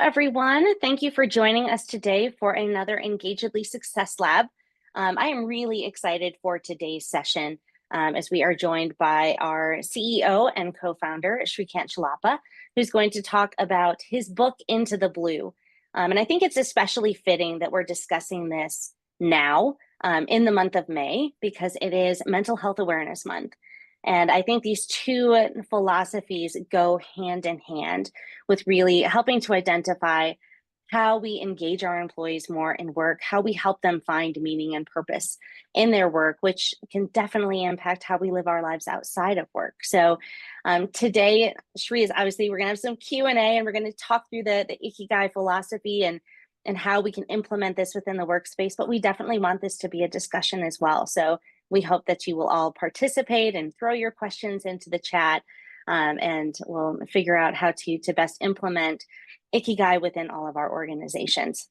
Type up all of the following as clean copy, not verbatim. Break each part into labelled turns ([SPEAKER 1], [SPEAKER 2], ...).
[SPEAKER 1] everyone. Thank you for joining us today for another Engagedly Success Lab. I am really excited for today's session as we are joined by our CEO and co-founder, Srikant Chellappa, who's going to talk about his book, Into the Blue. And I think it's especially fitting that we're discussing this now in the month of May because it is Mental Health Awareness Month. And I think these two philosophies go hand in hand with really helping to identify how we engage our employees more in work, how we help them find meaning and purpose in their work, which can definitely impact how we live our lives outside of work. So today, Shri, is obviously we're going to have some Q&A and we're going to talk through the Ikigai philosophy and how we can implement this within the workspace, but we definitely want this to be a discussion as well. So we hope that you will all participate and throw your questions into the chat, and we'll figure out how to best implement Ikigai within all of our organizations.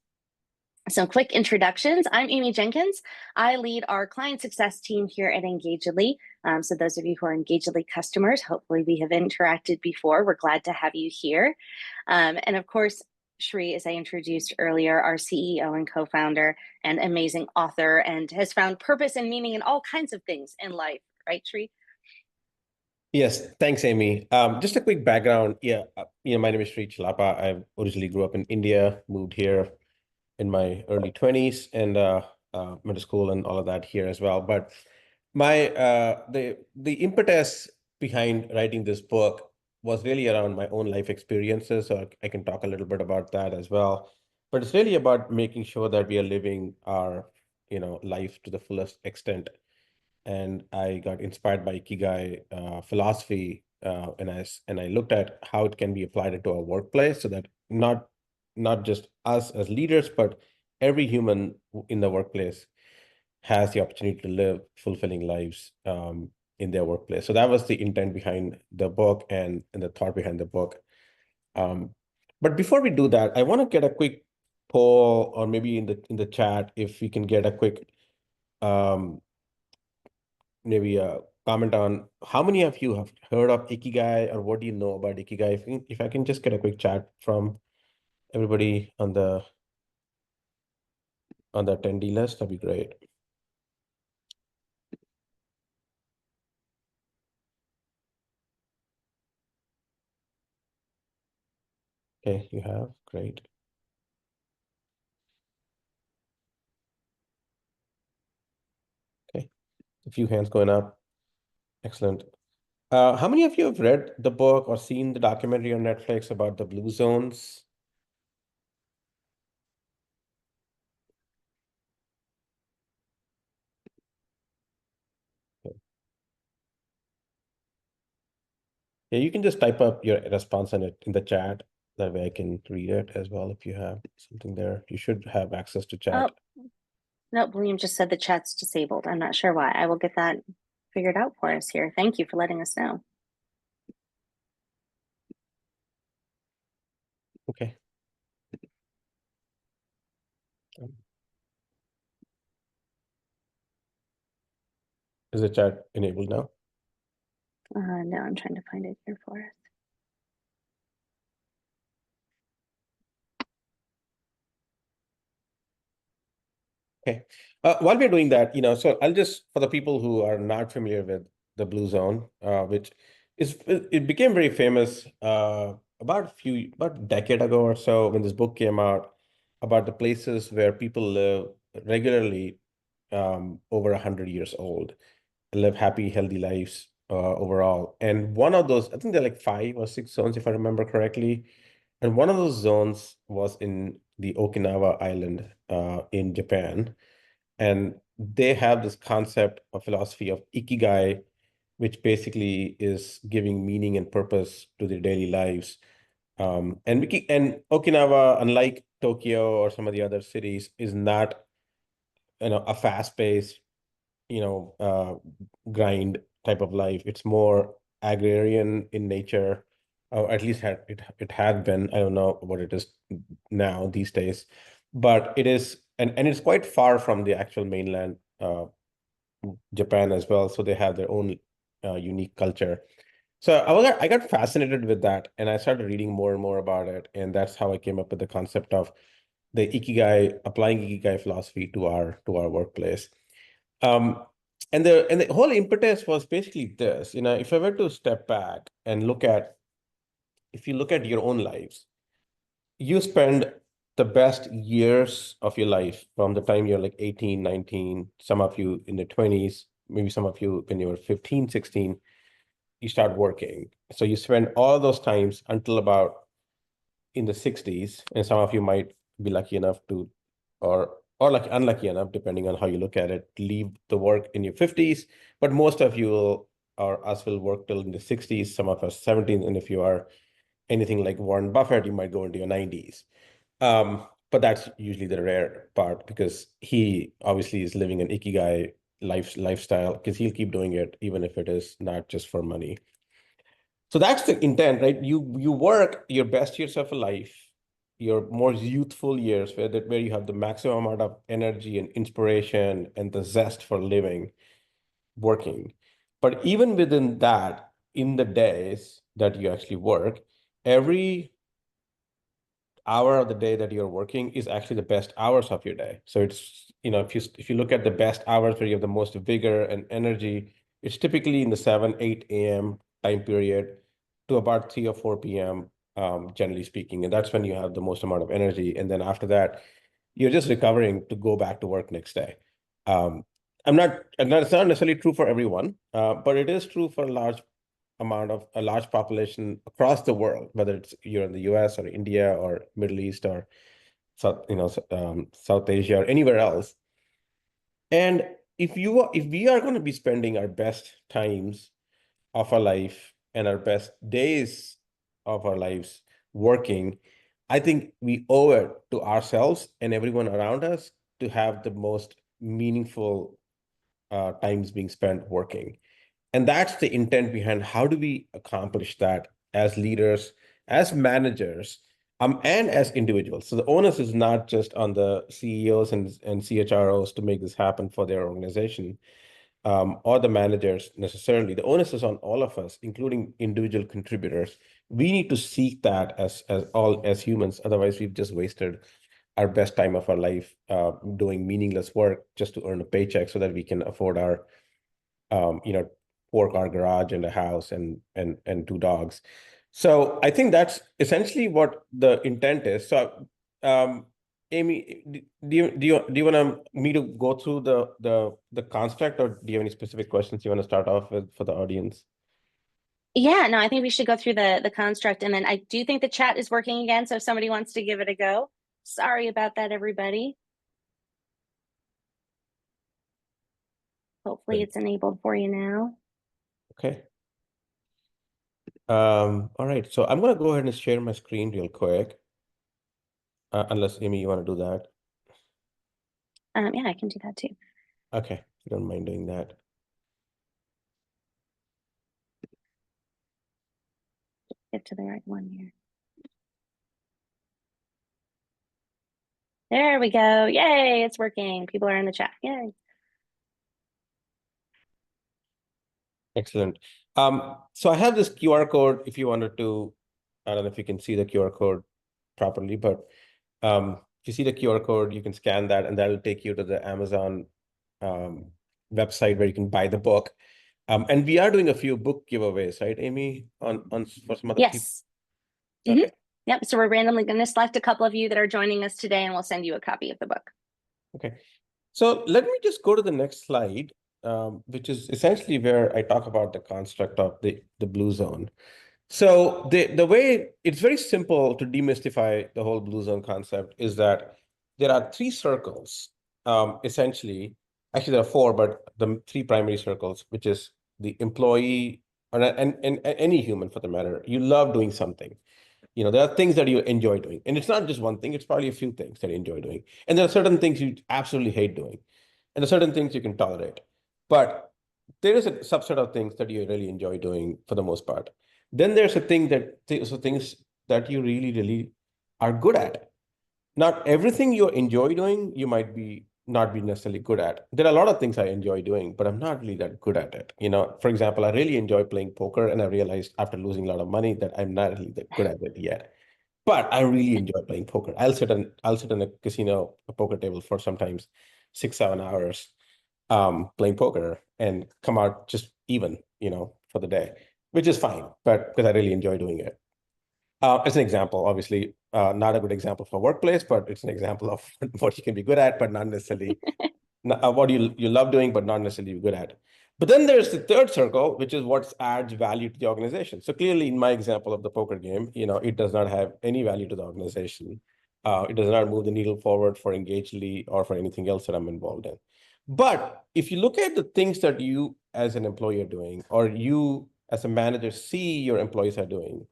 [SPEAKER 1] Some quick introductions. I'm Amy Jenkins. I lead our client success team here at Engagedly. So those of you who are Engagedly customers, hopefully we have interacted before. We're glad to have you here. And of course, Shri, as I introduced earlier, our CEO and co-founder and amazing author, and has found purpose and meaning in all kinds of things in life, right, Shri?
[SPEAKER 2] Yes, thanks, Amy. Just a quick background. My name is Sri Chellappa. I originally grew up in India, moved here in my early 20s, and went to school and all of that here as well. But my the impetus behind writing this book was really around my own life experiences. So I can talk a little bit about that as well. But it's really about making sure that we are living our, life to the fullest extent. And I got inspired by Ikigai philosophy, and I looked at how it can be applied into our workplace, so that not just us as leaders, but every human in the workplace has the opportunity to live fulfilling lives in their workplace. So that was the intent behind the book and the thought behind the book. But before we do that, I want to get a quick poll, or maybe in the chat, if we can get a quick maybe a comment on how many of you have heard of Ikigai, or what do you know about Ikigai? If I can just get a quick chat from everybody on the attendee list, that'd be great. Okay, you have, great. Okay, a few hands going up. Excellent. How many of you have read the book or seen the documentary on Netflix about the blue zones? Okay. Yeah, you can just type up your response on it in the chat. That way I can read it as well if you have something there. You should have access to chat.
[SPEAKER 1] Oh, no, William just said the chat's disabled. I'm not sure why. I will get that figured out for us here. Thank you for letting us know.
[SPEAKER 2] Okay. Is the chat enabled now?
[SPEAKER 1] No, I'm trying to find it here for us.
[SPEAKER 2] Okay. While we're doing that, so I'll just, for the people who are not familiar with the Blue Zone, which it became very famous about a decade ago or so, when this book came out, about the places where people live regularly over 100 years old, live happy, healthy lives overall. And one of those, I think there are like 5 or 6 zones, if I remember correctly. And one of those zones was in the Okinawa island in Japan. And they have this concept of philosophy of Ikigai, which basically is giving meaning and purpose to their daily lives. And Okinawa, unlike Tokyo or some of the other cities, is not, a fast-paced, grind type of life. It's more agrarian in nature, or at least it had been. I don't know what it is now these days, but it is, and it's quite far from the actual mainland, Japan as well. So they have their own unique culture. So I got fascinated with that, and I started reading more and more about it, and that's how I came up with the concept of the Ikigai, applying Ikigai philosophy to our workplace. Um, and the whole impetus was basically this, if I were to step back and if you look at your own lives, you spend the best years of your life from the time you're like 18, 19, some of you in the 20s, maybe some of you when you were 15, 16, you start working. So you spend all those times until about in the 60s, and some of you might be lucky enough to, or like unlucky enough, depending on how you look at it, leave the work in your 50s. But most of you will, or us will work till in the 60s, some of us 17s, and if you are anything like Warren Buffett, you might go into your 90s. But that's usually the rare part because he obviously is living an Ikigai lifestyle because he'll keep doing it even if it is not just for money. So that's the intent, right? You work your best years of life, your more youthful years, where you have the maximum amount of energy and inspiration and the zest for living, working. But even within that, in the days that you actually work, every hour of the day that you're working is actually the best hours of your day. So it's, if you look at the best hours where you have the most vigor and energy, it's typically in the 7, 8 a.m. time period to about 3 or 4 p.m., generally speaking. And that's when you have the most amount of energy. And then after that, you're just recovering to go back to work next day. Um, it's not necessarily true for everyone, but it is true for a large population across the world, whether it's you're in the US or India or Middle East or South Asia or anywhere else. And if we are going to be spending our best times of our life and our best days of our lives working, I think we owe it to ourselves and everyone around us to have the most meaningful times being spent working. And that's the intent behind how do we accomplish that as leaders, as managers, and as individuals. So the onus is not just on the CEOs and CHROs to make this happen for their organization, or the managers necessarily. The onus is on all of us, including individual contributors. We need to seek that as humans. Otherwise, we've just wasted our best time of our life doing meaningless work just to earn a paycheck so that we can afford our um, you know, four-car garage and a house and two dogs. So I think that's essentially what the intent is. So, Amy, do you want me to go through the construct, or do you have any specific questions you want to start off with for the audience?
[SPEAKER 1] Yeah, no, I think we should go through the construct, and then I do think the chat is working again. So if somebody wants to give it a go, sorry about that, everybody. Hopefully
[SPEAKER 2] Great.
[SPEAKER 1] it's enabled for you now.
[SPEAKER 2] Okay. All right. So I'm going to go ahead and share my screen real quick, unless Amy, you want to do that.
[SPEAKER 1] Yeah, I can do that too.
[SPEAKER 2] Okay. If you don't mind doing that.
[SPEAKER 1] Get to the right one here. There we go. Yay, it's working. People are in the chat. Yay.
[SPEAKER 2] Excellent. So I have this QR code if you wanted to, I don't know if you can see the QR code properly, but if you see the QR code, you can scan that and that'll take you to the Amazon um, website where you can buy the book. And we are doing a few book giveaways, right, Amy, on for some other people?
[SPEAKER 1] Yes. Mm-hmm.
[SPEAKER 2] Okay.
[SPEAKER 1] Yep. So we're randomly going to select a couple of you that are joining us today, and we'll send you a copy of the book.
[SPEAKER 2] Okay. So let me just go to the next slide, which is essentially where I talk about the construct of the blue zone. So the way it's very simple to demystify the whole blue zone concept is that there are three circles, essentially. Actually, there are four, but the three primary circles, which is the employee and any human for the matter. You love doing something. There are things that you enjoy doing, and it's not just one thing. It's probably a few things that you enjoy doing, and there are certain things you absolutely hate doing, and there are certain things you can tolerate. But there is a subset of things that you really enjoy doing for the most part. Then there's a thing things that you really are good at. Not everything you enjoy doing, you might be not be necessarily good at. There are a lot of things I enjoy doing, but I'm not really that good at it. For example, I really enjoy playing poker, and I realized after losing a lot of money that I'm not really that good at it yet. But I really enjoy playing poker. I'll sit on a casino, a poker table for sometimes 6, 7 hours, playing poker and come out just even, for the day, which is fine, but because I really enjoy doing it. As an example, obviously, not a good example for workplace, but it's an example of what you can be good at, but not necessarily what you love doing, but not necessarily good at. But then there's the third circle, which is what adds value to the organization. So clearly, in my example of the poker game, it does not have any value to the organization. It does not move the needle forward for Engagely or for anything else that I'm involved in. But if you look at the things that you as an employee are doing, or you as a manager see your employees are doing,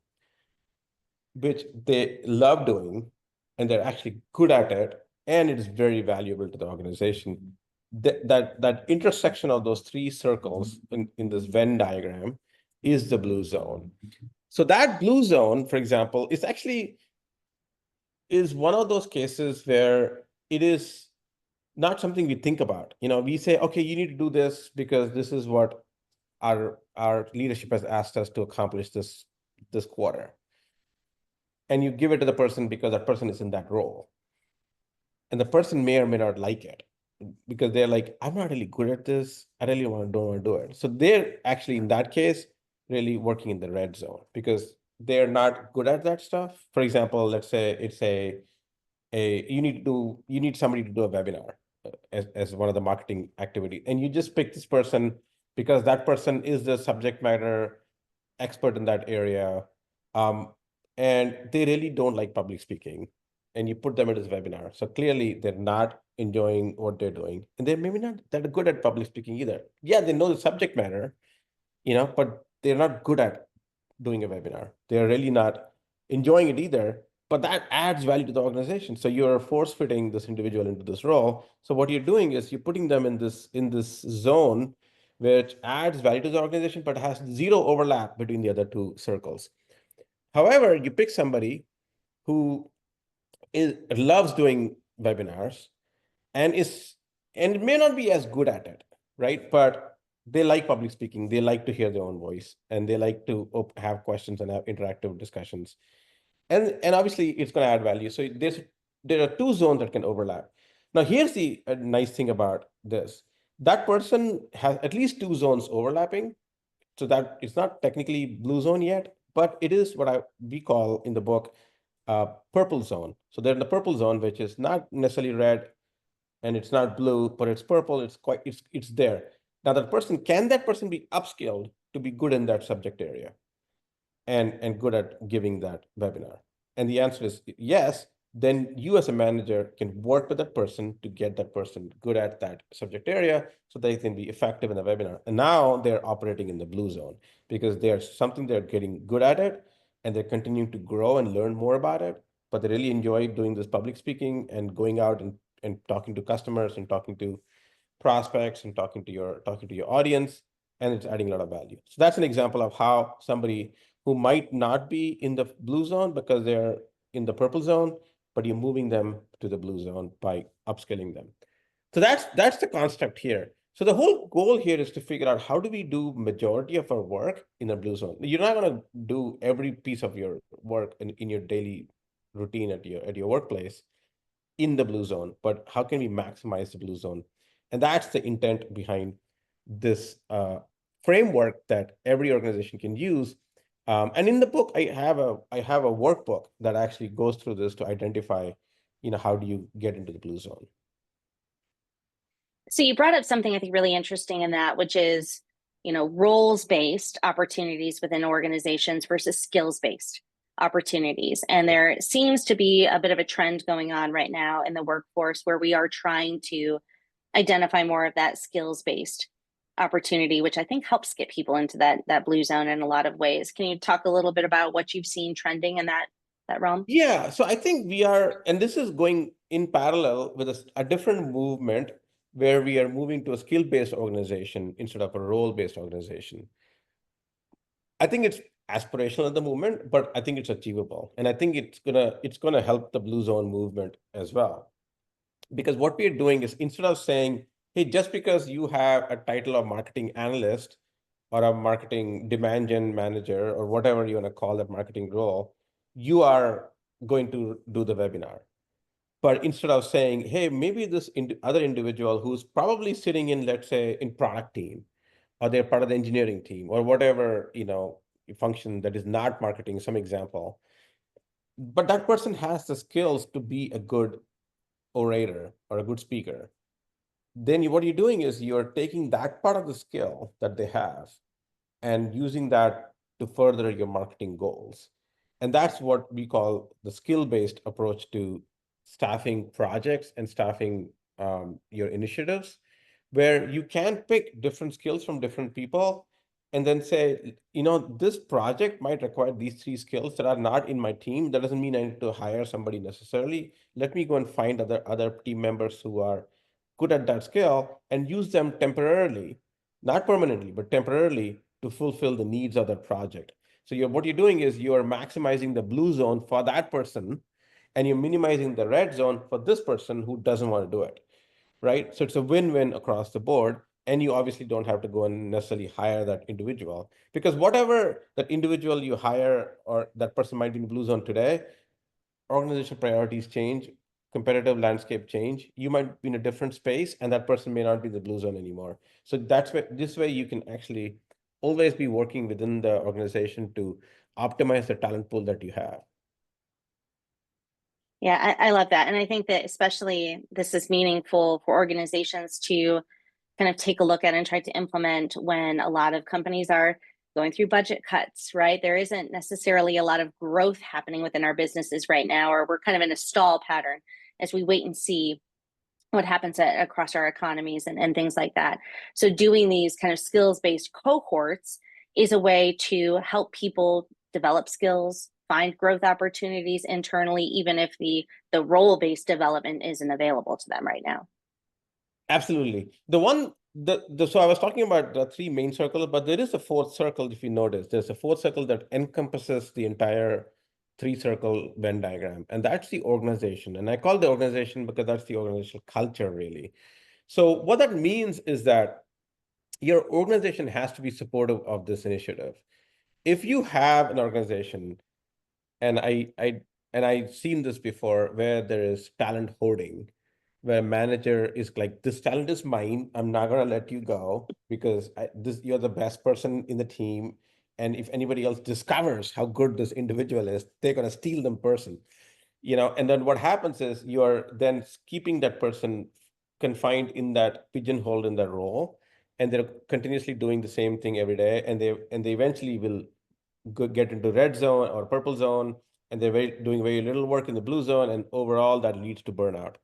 [SPEAKER 2] which they love doing, and they're actually good at it, and it is very valuable to the organization. That intersection of those three circles in this Venn diagram is the blue zone. So that blue zone, for example, is one of those cases where it is not something we think about. We say, okay, you need to do this because this is what our leadership has asked us to accomplish this quarter, and you give it to the person because that person is in that role. And the person may or may not like it because they're like, I'm not really good at this. I really don't want to do it. So they're actually, in that case, really working in the red zone because they're not good at that stuff. For example, let's say it's you need somebody to do a webinar as one of the marketing activity, and you just pick this person because that person is the subject matter expert in that area, um, and they really don't like public speaking, and you put them into this webinar. So clearly they're not enjoying what they're doing, and they're maybe not that good at public speaking either. Yeah, they know the subject matter, but they're not good at doing a webinar. They're really not enjoying it either, but that adds value to the organization. So you're force fitting this individual into this role. So what you're doing is you're putting them in this zone which adds value to the organization, but has zero overlap between the other two circles. However, you pick somebody who loves doing webinars and it may not be as good at it, right? But they like public speaking, they like to hear their own voice, and they like to have questions and have interactive discussions. And obviously it's going to add value. So there are two zones that can overlap. Now here's the nice thing about this. That person has at least two zones overlapping, so that it's not technically blue zone yet, but it is what we call in the book purple zone. So they're in the purple zone, which is not necessarily red and it's not blue, but it's purple. It's there. Now can that person be upskilled to be good in that subject area and good at giving that webinar? And the answer is yes. Then you as a manager can work with that person to get that person good at that subject area so they can be effective in the webinar. And now they're operating in the blue zone because they're getting good at it, and they're continuing to grow and learn more about it. But they really enjoy doing this public speaking and going out and talking to customers and talking to prospects and talking to your audience, and it's adding a lot of value. So that's an example of how somebody who might not be in the blue zone because they're in the purple zone, but you're moving them to the blue zone by upskilling them. So that's the concept here. So the whole goal here is to figure out how do we do majority of our work in the blue zone. You're not going to do every piece of your work in your daily routine at your workplace in the blue zone, but how can we maximize the blue zone? And that's the intent behind this framework that every organization can use. And in the book, I have a workbook that actually goes through this to identify, how do you get into the blue zone?
[SPEAKER 1] So you brought up something I think really interesting in that, which is, roles-based opportunities within organizations versus skills-based opportunities. And there seems to be a bit of a trend going on right now in the workforce where we are trying to identify more of that skills-based opportunity, which I think helps get people into that blue zone in a lot of ways. Can you talk a little bit about what you've seen trending in that realm?
[SPEAKER 2] Yeah, so I think we are, and this is going in parallel with a different movement where we are moving to a skill-based organization instead of a role-based organization. I think it's aspirational at the moment, but I think it's achievable, and I think it's gonna help the blue zone movement as well. Because what we're doing is, instead of saying, hey, just because you have a title of marketing analyst or a marketing demand gen manager or whatever you want to call that marketing role, you are going to do the webinar. But instead of saying, hey, maybe this other individual who's probably sitting in, let's say, in product team, or they're part of the engineering team, or whatever, function that is not marketing, some example, but that person has the skills to be a good orator or a good speaker. Then what you're doing is you're taking that part of the skill that they have and using that to further your marketing goals. And that's what we call the skill-based approach to staffing projects and staffing your initiatives, where you can pick different skills from different people and then say, this project might require these three skills that are not in my team. That doesn't mean I need to hire somebody necessarily. Let me go and find other team members who are good at that skill and use them temporarily, not permanently, but temporarily, to fulfill the needs of that project. So what you're doing is you're maximizing the blue zone for that person, and you're minimizing the red zone for this person who doesn't want to do it, right? So it's a win-win across the board. And you obviously don't have to go and necessarily hire that individual, because whatever that individual you hire or that person might be in blue zone today, organizational priorities change, competitive landscape change. You might be in a different space, and that person may not be in the blue zone anymore. So that's why this way you can actually always be working within the organization to optimize the talent pool that you have.
[SPEAKER 1] Yeah, I love that. And I think that especially this is meaningful for organizations to kind of take a look at and try to implement when a lot of companies are going through budget cuts, right? There isn't necessarily a lot of growth happening within our businesses right now, or we're kind of in a stall pattern as we wait and see what happens across our economies and things like that. So doing these kind of skills-based cohorts is a way to help people develop skills, find growth opportunities internally, even if the role-based development isn't available to them right now.
[SPEAKER 2] Absolutely. So I was talking about the three main circles, but there is a fourth circle. If you notice, there's a fourth circle that encompasses the entire three-circle Venn diagram, and that's the organization. And I call the organization because that's the organizational culture, really. So what that means is that your organization has to be supportive of this initiative. If you have an organization, and I've seen this before, where there is talent hoarding, where manager is like, this talent is mine, I'm not going to let you go because you're the best person in the team, and if anybody else discovers how good this individual is, they're going to steal them person. And then what happens is you're then keeping that person confined in that pigeonhole in that role, and they're continuously doing the same thing every day, and they eventually will get into red zone or purple zone, and they're doing very little work in the blue zone, and overall that leads to burnout.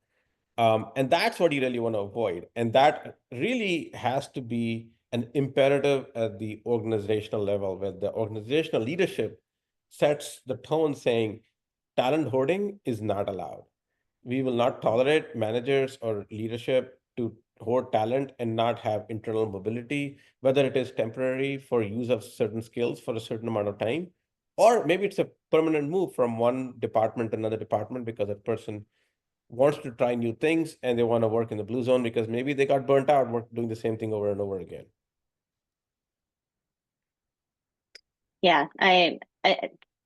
[SPEAKER 2] And that's what you really want to avoid. And that really has to be an imperative at the organizational level, where the organizational leadership sets the tone saying talent hoarding is not allowed. We will not tolerate managers or leadership to hoard talent and not have internal mobility, whether it is temporary for use of certain skills for a certain amount of time, or maybe it's a permanent move from one department to another department because that person wants to try new things and they want to work in the blue zone because maybe they got burnt out doing the same thing over and over again.
[SPEAKER 1] Yeah, I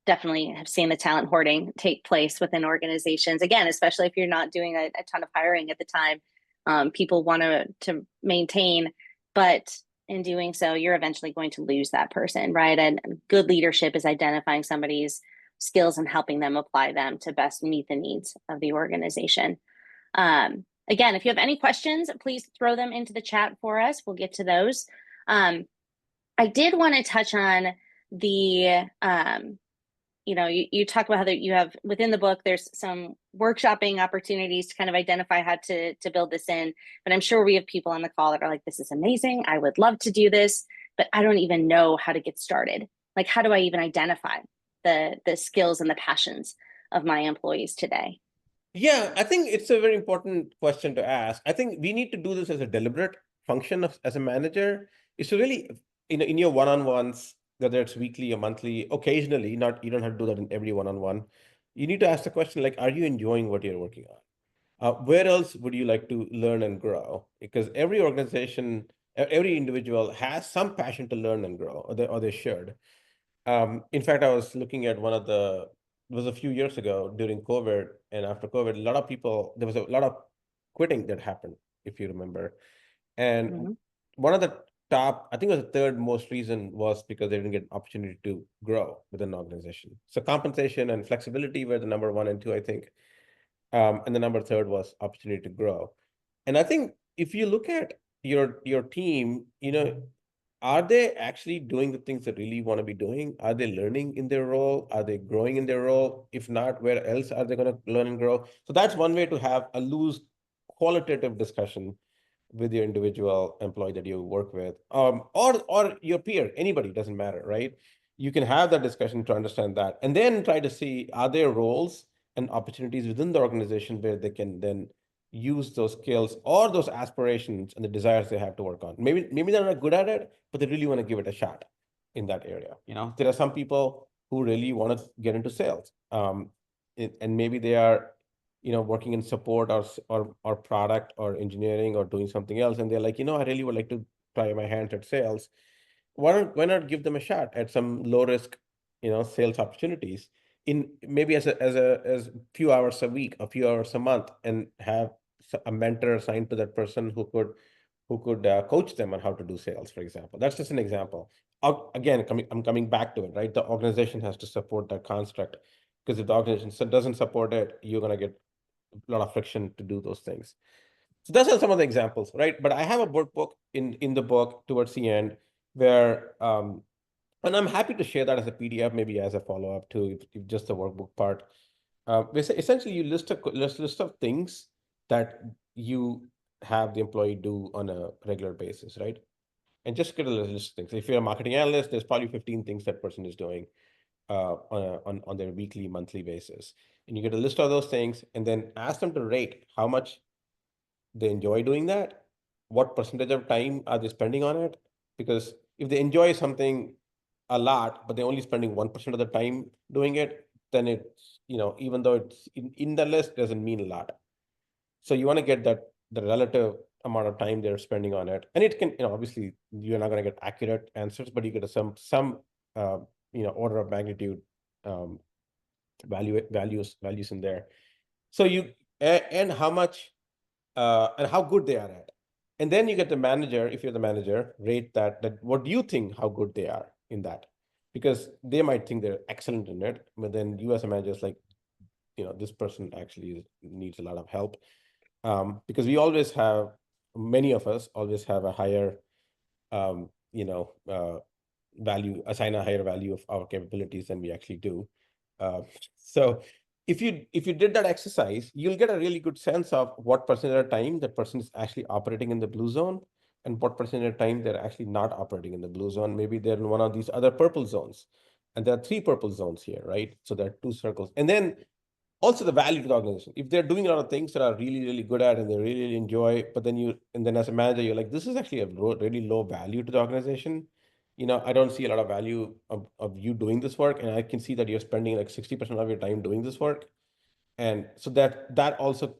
[SPEAKER 1] definitely have seen the talent hoarding take place within organizations. Again, especially if you're not doing a ton of hiring at the time, people want to maintain, but in doing so, you're eventually going to lose that person, right? And good leadership is identifying somebody's skills and helping them apply them to best meet the needs of the organization. Again, if you have any questions, please throw them into the chat for us. We'll get to those. I did want to touch on the you talk about how that you have within the book, there's some workshopping opportunities to kind of identify how to build this in, but I'm sure we have people on the call that are like, this is amazing, I would love to do this, but I don't even know how to get started. Like, how do I even identify the skills and the passions of my employees today?
[SPEAKER 2] Yeah, I think it's a very important question to ask. I think we need to do this as a deliberate function as a manager, is to really, in your one-on-ones, whether it's weekly or monthly, occasionally, not, you don't have to do that in every one-on-one. You need to ask the question, like, are you enjoying what you're working on? Where else would you like to learn and grow? Because every organization, every individual has some passion to learn and grow, or they should. In fact, I was looking at it was a few years ago during COVID, and after COVID, there was a lot of quitting that happened, if you remember. And
[SPEAKER 1] Mhm.
[SPEAKER 2] one of the top, I think it was the third most reason was because they didn't get an opportunity to grow within an organization. So compensation and flexibility were the number one and two, I think. And the number third was opportunity to grow. And I think if you look at your team, are they actually doing the things they really want to be doing? Are they learning in their role? Are they growing in their role? If not, where else are they going to learn and grow? So that's one way to have a loose qualitative discussion with your individual employee that you work with, or your peer, anybody, doesn't matter, right? You can have that discussion to understand that, and then try to see, are there roles and opportunities within the organization where they can then use those skills or those aspirations and the desires they have to work on. Maybe they're not good at it, but they really want to give it a shot in that area. There are some people who really want to get into sales, and maybe they are working in support or product or engineering or doing something else, and they're like, I really would like to try my hands at sales. Why not give them a shot at some low risk sales opportunities, in maybe as few hours a week, a few hours a month, and have a mentor assigned to that person who could coach them on how to do sales, for example. That's just an example. Again, I'm coming back to it, right? The organization has to support that construct, because if the organization doesn't support it, you're going to get a lot of friction to do those things. So those are some of the examples, right? But I have a workbook in the book towards the end where, and I'm happy to share that as a PDF, maybe as a follow up to if just the workbook part. Essentially, you list of things that you have the employee do on a regular basis, right? And just get a list of things. If you're a marketing analyst, there's probably 15 things that person is doing on their weekly, monthly basis. And you get a list of those things, and then ask them to rate how much they enjoy doing that, what percentage of time are they spending on it. Because if they enjoy something a lot but they're only spending 1% of the time doing it, then it's, even though it's in the list, doesn't mean a lot. So you want to get that the relative amount of time they're spending on it. And it can, obviously you're not going to get accurate answers, but you get some uh, order of magnitude, um, values in there. So and how much, and how good they are at. And then you get the manager, if you're the manager, rate that what do you think how good they are in that? Because they might think they're excellent in it, but then you as a manager is like, this person actually needs a lot of help. Because many of us always have a higher, um, you know, uh, assign a higher value of our capabilities than we actually do. Uh, so if you did that exercise, you'll get a really good sense of what percentage of time that person is actually operating in the blue zone, and what percentage of time they're actually not operating in the blue zone. Maybe they're in one of these other purple zones, and there are three purple zones here, right? So there are two circles, and then also the value to the organization. If they're doing a lot of things that are really, really good at and they really, really enjoy, but then as a manager, you're like, this is actually a really low value to the organization. I don't see a lot of value of you doing this work. And I can see that you're spending like 60% of your time doing this work. And so that also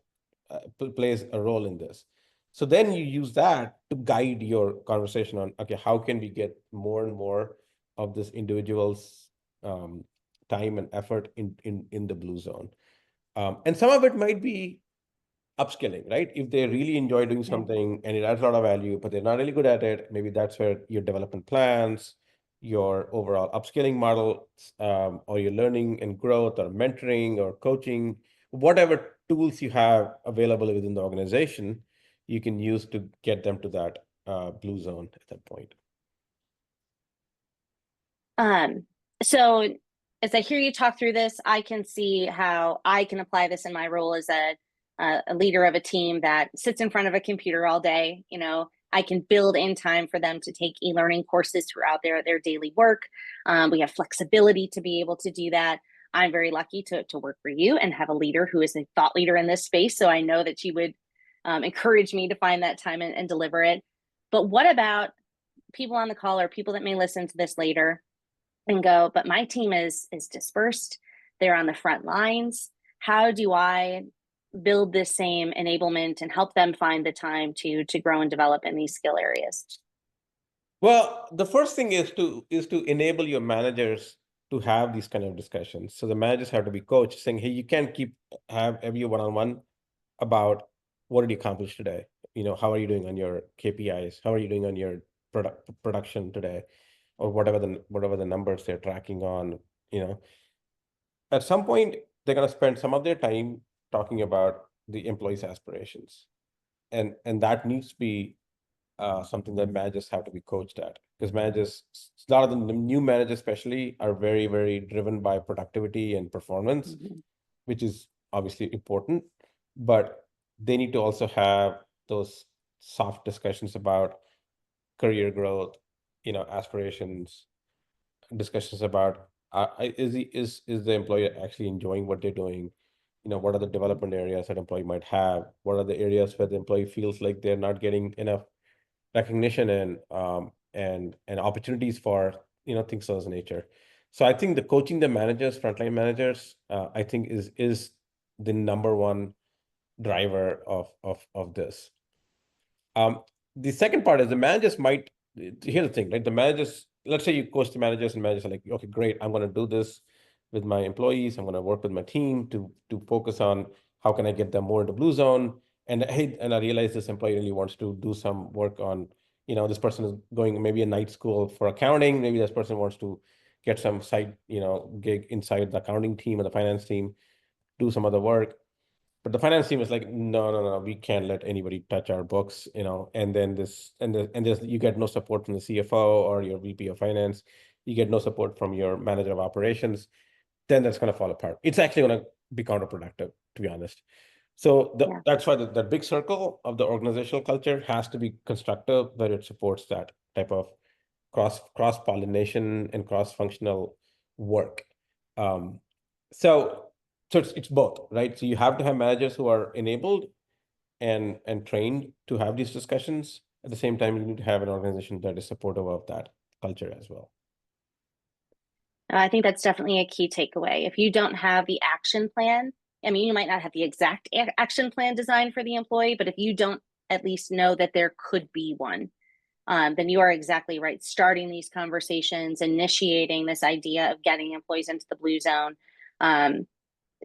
[SPEAKER 2] plays a role in this. So then you use that to guide your conversation on, okay, how can we get more and more of this individual's um, time and effort in the blue zone. And some of it might be upskilling, right? If they really enjoy doing
[SPEAKER 1] Yeah.
[SPEAKER 2] something and it adds a lot of value, but they're not really good at it, maybe that's where your development plans, your overall upskilling model, or your learning and growth, or mentoring or coaching, whatever tools you have available within the organization, you can use to get them to that blue zone at that point.
[SPEAKER 1] Um, so as I hear you talk through this, I can see how I can apply this in my role as a leader of a team that sits in front of a computer all day. I can build in time for them to take e-learning courses throughout their daily work. We have flexibility to be able to do that. I'm very lucky to work for you and have a leader who is a thought leader in this space. So I know that she would encourage me to find that time and deliver it. But what about people on the call or people that may listen to this later and go, but my team is dispersed. They're on the front lines. How do I build this same enablement and help them find the time to grow and develop in these skill areas?
[SPEAKER 2] Well, the first thing is to enable your managers to have these kind of discussions. So the managers have to be coached, saying, "Hey, you can't have every one-on-one about what did you accomplish today? How are you doing on your KPIs? How are you doing on your production today, or whatever the numbers they're tracking on? You know, at some point they're going to spend some of their time talking about the employees' aspirations, and that needs to be something that managers have to be coached at, because a lot of the new managers especially are very, very driven by productivity and performance,
[SPEAKER 1] Mhm.
[SPEAKER 2] which is obviously important, but they need to also have those soft discussions about career growth, aspirations, discussions about is the employee actually enjoying what they're doing? What are the development areas that employee might have? What are the areas where the employee feels like they're not getting enough recognition and opportunities for things of this nature. So I think the coaching the managers, frontline managers, I think is the number one driver of this. Um, the second part is the managers might, here's the thing, right? The managers, let's say you coach the managers, and managers are like, okay, great, I'm going to do this with my employees. I'm going to work with my team to focus on how can I get them more into blue zone. And hey, and I realize this employee really wants to do some work on, this person is going maybe a night school for accounting. Maybe this person wants to get some side, gig inside the accounting team or the finance team, do some other work. But the finance team is like, no, no, no, we can't let anybody touch our books, And then there's you get no support from the CFO or your VP of finance. You get no support from your manager of operations. Then that's going to fall apart. It's actually going to be counterproductive, to be honest. So
[SPEAKER 1] Yeah.
[SPEAKER 2] that's why the big circle of the organizational culture has to be constructive, where it supports that type of cross pollination and cross functional work. Um, so it's both, right? So you have to have managers who are enabled and trained to have these discussions. At the same time, you need to have an organization that is supportive of that culture as well.
[SPEAKER 1] I think that's definitely a key takeaway. If you don't have the action plan, I mean, you might not have the exact action plan designed for the employee, but if you don't at least know that there could be one, then you are exactly right. Starting these conversations, initiating this idea of getting employees into the blue zone,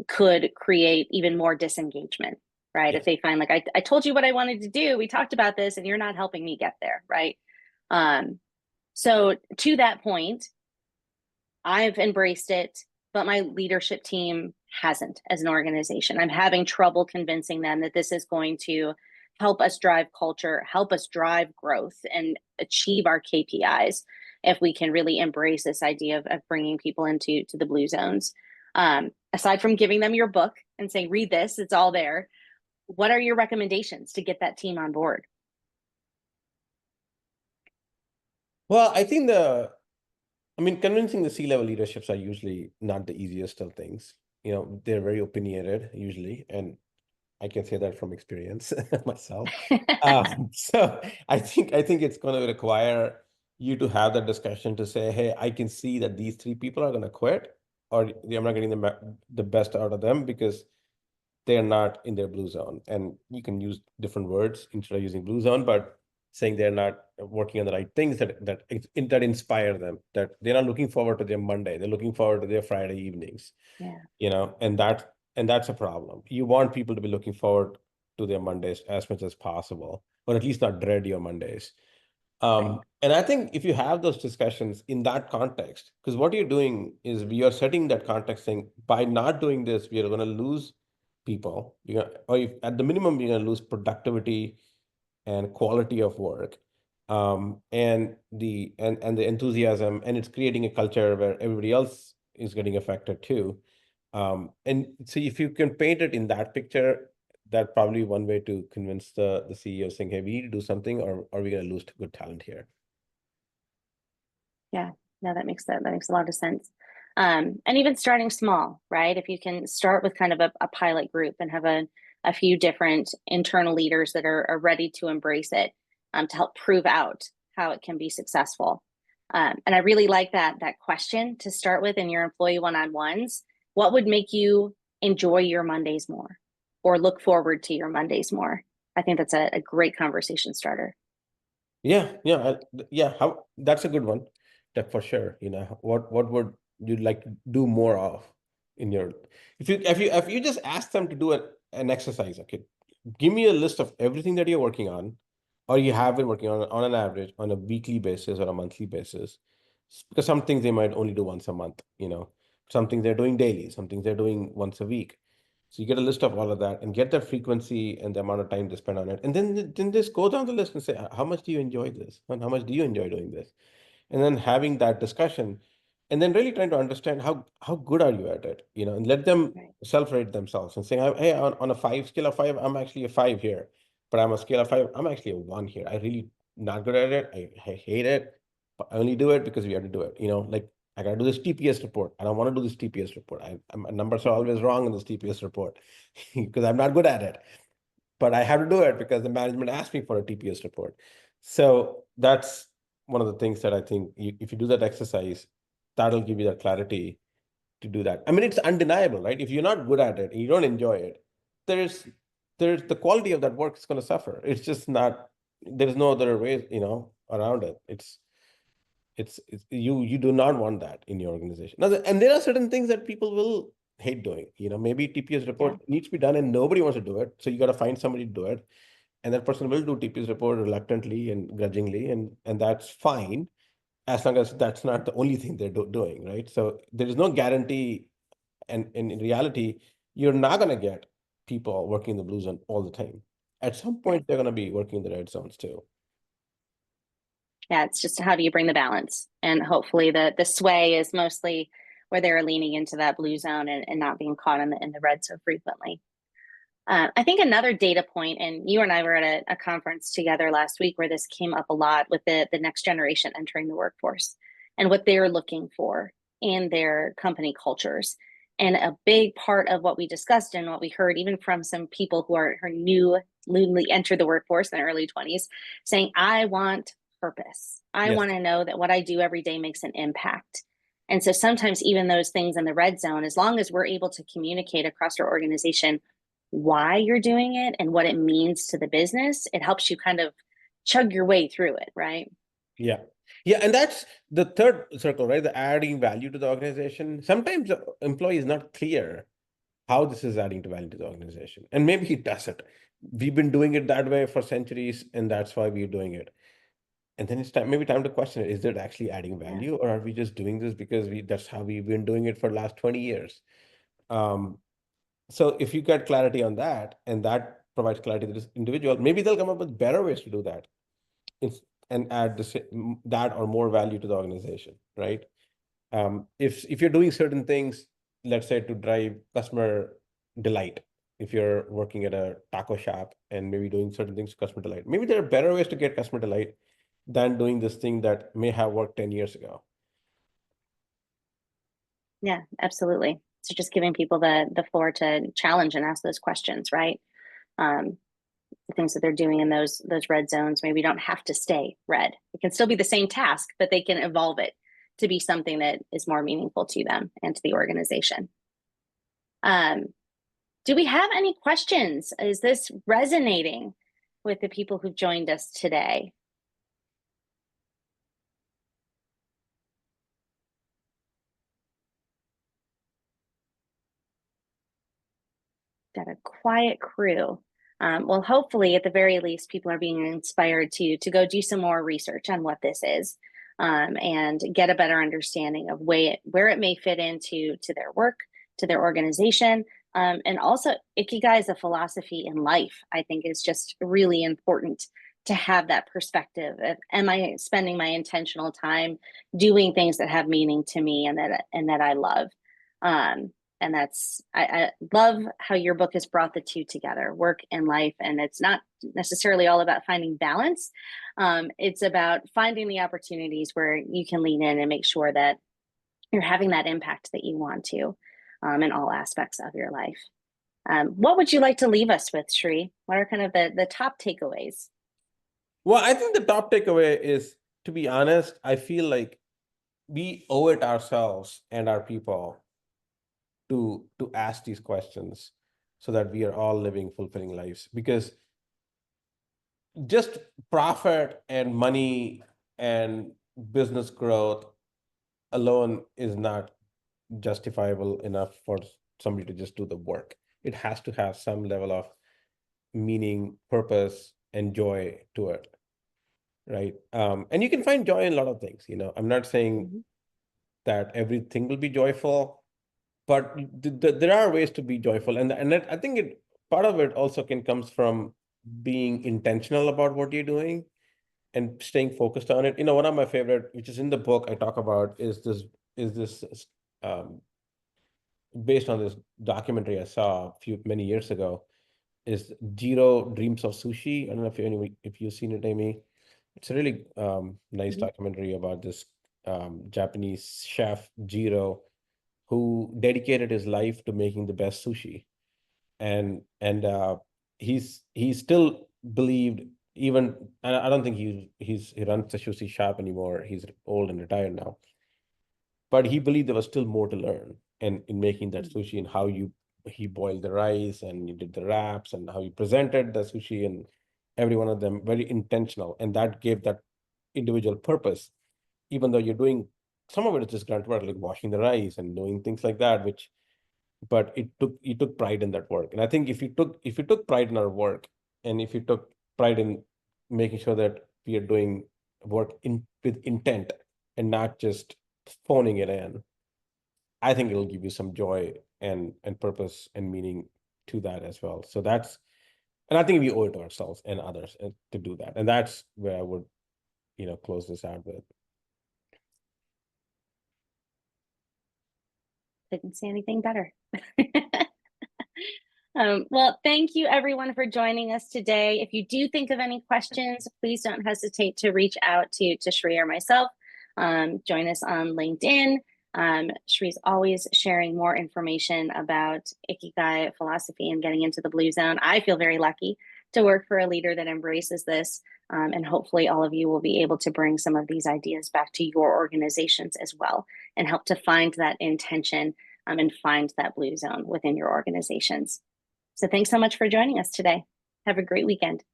[SPEAKER 1] could create even more disengagement, right? If
[SPEAKER 2] Yes.
[SPEAKER 1] they find like, I told you what I wanted to do, we talked about this, and you're not helping me get there, right? So to that point, I've embraced it, but my leadership team hasn't as an organization. I'm having trouble convincing them that this is going to help us drive culture, help us drive growth, and achieve our KPIs if we can really embrace this idea of bringing people into the blue zones. Aside from giving them your book and saying, read this, it's all there. What are your recommendations to get that team on board?
[SPEAKER 2] Well, convincing the C-level leaderships are usually not the easiest of things. They're very opinionated usually, and I can say that from experience myself. So I think it's going to require you to have that discussion to say, hey, I can see that these three people are going to quit, or I'm not getting the best out of them because they're not in their blue zone. And you can use different words instead of using blue zone, but saying they're not working on the right things that inspire them, that they're not looking forward to their Monday, they're looking forward to their Friday evenings,
[SPEAKER 1] Yeah,
[SPEAKER 2] and that's a problem. You want people to be looking forward to their Mondays as much as possible, or at least not dread your Mondays.
[SPEAKER 1] right.
[SPEAKER 2] And I think if you have those discussions in that context, because what you're doing is we are setting that context, saying by not doing this, we are going to lose people. Or if, at the minimum, you're going to lose productivity and quality of work, and the enthusiasm, and it's creating a culture where everybody else is getting affected too. And so if you can paint it in that picture, that's probably one way to convince the CEO, saying, hey, we need to do something, or are we going to lose good talent here?
[SPEAKER 1] Yeah, no, that makes a lot of sense. And even starting small, right? If you can start with kind of a pilot group and have a few different internal leaders that are ready to embrace it, to help prove out how it can be successful. And I really like that question to start with in your employee one-on-ones. What would make you enjoy your Mondays more? or look forward to your Mondays more? I think that's a great conversation starter.
[SPEAKER 2] Yeah. How that's a good one, that for sure. What would you like to do more of in your if you just ask them to do an exercise, okay, give me a list of everything that you're working on, or you have been working on an average on a weekly basis or a monthly basis, because some things they might only do once a month, some things they're doing daily, some things they're doing once a week. So you get a list of all of that and get the frequency and the amount of time they spend on it. And then just go down the list and say, how much do you enjoy this? And how much do you enjoy doing this? And then having that discussion and then really trying to understand how good are you at it, and let them
[SPEAKER 1] Right.
[SPEAKER 2] self-rate themselves and saying, hey, on a 5 scale of 5, I'm actually a 5 here, but I'm a scale of 5, I'm actually a 1 here. I really not good at it. I hate it, but I only do it because we have to do it. Like I got to do this TPS report. I don't want to do this TPS report. My numbers are always wrong in this TPS report because I'm not good at it, but I have to do it because the management asked me for a TPS report. So that's one of the things that I think if you do that exercise, that'll give you that clarity to do that. I mean, it's undeniable, right? If you're not good at it and you don't enjoy it, there's there's the quality of that work is going to suffer. It's just not, there's no other way, around it. It's you do not want that in your organization. Now, and there are certain things that people will hate doing. Maybe TPS
[SPEAKER 1] Yeah.
[SPEAKER 2] report needs to be done and nobody wants to do it. So you got to find somebody to do it. And that person will do TPS report reluctantly and grudgingly, and that's fine, as long as that's not the only thing they're doing, right? So there is no guarantee, and in reality, you're not going to get people working in the blue zone all the time. At some
[SPEAKER 1] Right.
[SPEAKER 2] point, they're going to be working in the red zones too.
[SPEAKER 1] Yeah, it's just how do you bring the balance? And hopefully the sway is mostly where they're leaning into that blue zone and not being caught in the red so frequently. I think another data point, and you and I were at a conference together last week where this came up a lot with the next generation entering the workforce and what they're looking for in their company cultures. And a big part of what we discussed and what we heard, even from some people who are newly entered the workforce in their early 20s, saying, I want purpose. I
[SPEAKER 2] Yes.
[SPEAKER 1] want to know that what I do every day makes an impact. And so sometimes even those things in the red zone, as long as we're able to communicate across our organization why you're doing it and what it means to the business, it helps you kind of chug your way through it, right?
[SPEAKER 2] Yeah. Yeah. And that's the third circle, right? The adding value to the organization. Sometimes the employee is not clear how this is adding to value to the organization. And maybe he doesn't. We've been doing it that way for centuries, and that's why we're doing it. And then it's maybe time to question it. Is it actually adding
[SPEAKER 1] Yeah.
[SPEAKER 2] value, or are we just doing this because that's how we've been doing it for the last 20 years? Um, so if you get clarity on that, and that provides clarity to this individual, maybe they'll come up with better ways to do that and add that or more value to the organization, right? If you're doing certain things, let's say to drive customer delight, if you're working at a taco shop and maybe doing certain things to customer delight, maybe there are better ways to get customer delight than doing this thing that may have worked 10 years ago.
[SPEAKER 1] Yeah, absolutely. So just giving people the floor to challenge and ask those questions, right? Um, the things that they're doing in those red zones maybe don't have to stay red. It can still be the same task, but they can evolve it to be something that is more meaningful to them and to the organization. Um, do we have any questions? Is this resonating with the people who've joined us today? Got a quiet crew. Well, hopefully, at the very least, people are being inspired to go do some more research on what this is, and get a better understanding of where it may fit into to their work, to their organization, and also Ikigai is a philosophy in life. I think is just really important to have that perspective of, am I spending my intentional time doing things that have meaning to me and that I love. Um, and I love how your book has brought the two together, work and life, and it's not necessarily all about finding balance. It's about finding the opportunities where you can lean in and make sure that you're having that impact that you want to, in all aspects of your life. What would you like to leave us with, Sri? What are kind of the top takeaways?
[SPEAKER 2] Well, I think the top takeaway is, to be honest, I feel like we owe it ourselves and our people to ask these questions. so that we are all living fulfilling lives. Because just profit and money and business growth alone is not justifiable enough for somebody to just do the work. It has to have some level of meaning, purpose, and joy to it, right? And you can find joy in a lot of things. I'm not saying
[SPEAKER 1] Mhm.
[SPEAKER 2] that everything will be joyful, but there are ways to be joyful, and I think part of it also can comes from being intentional about what you're doing and staying focused on it. One of my favorite, which is in the book I talk about, is this um, based on this documentary I saw many years ago, is Jiro Dreams of Sushi. I don't know if you've seen it, Amy. It's a really nice
[SPEAKER 1] Mhm.
[SPEAKER 2] documentary about this Japanese chef Jiro, who dedicated his life to making the best sushi, and he still believed, even I don't think he runs the sushi shop anymore. He's old and retired now, but he believed there was still more to learn in making that sushi, and how he boiled the rice and you did the wraps and how you presented the sushi, and every one of them very intentional, and that gave that individual purpose. Even though you're doing some of it is just grunt work, like washing the rice and doing things like that, which but he took pride in that work. And I think if you took pride in our work, and if you took pride in making sure that we are doing work with intent and not just phoning it in, I think it'll give you some joy and purpose and meaning to that as well. So and I think we owe it to ourselves and others to do that. And that's where I would, close this out with.
[SPEAKER 1] Couldn't say anything better. Well, thank you everyone for joining us today. If you do think of any questions, please don't hesitate to reach out to Shri or myself. Join us on LinkedIn. Shri's always sharing more information about Ikigai philosophy and getting into the blue zone. I feel very lucky to work for a leader that embraces this. And hopefully all of you will be able to bring some of these ideas back to your organizations as well and help to find that intention and find that blue zone within your organizations. So thanks so much for joining us today. Have a great weekend.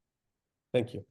[SPEAKER 2] Thank you.